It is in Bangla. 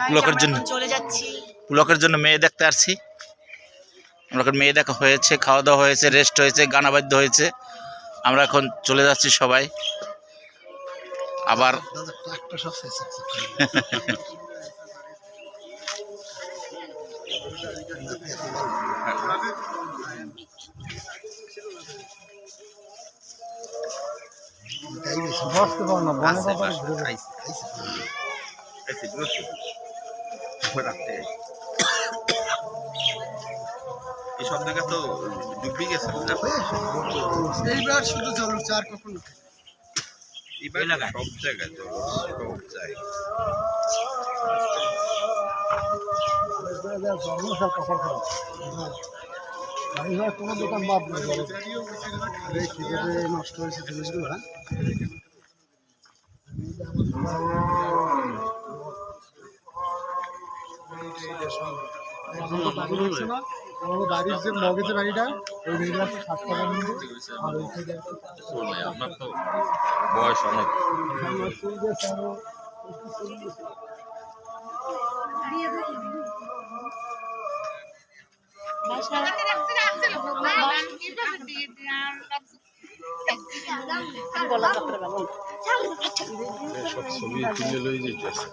পুলকের জন্য পুলকের জন্য মেয়ে দেখতে আসছি। আমরা এখন মেয়ে দেখা হয়েছে, খাওয়া দাওয়া হয়েছে, রেস্ট হয়েছে, গানাবাদ্য হয়েছে। আমরা এখন চলে যাচ্ছি সবাই আবার। এইসব জায়গা তো ডুবি গেছে এইবার শুধু জল উঠছে আর কখনো সব জায়গায় সব জায়গায় কোনো দোকান বাদ নষ্ট হয়েছে জিনিসগুলো। আমাদের বাড়ির যে মগেজের বাড়িটা ওই বাড়িটা 7 টাকা নিয়ে আর ওই থেকে আপনার তো বয়স অনেক সব ছবি তুলে লই যেতেছে।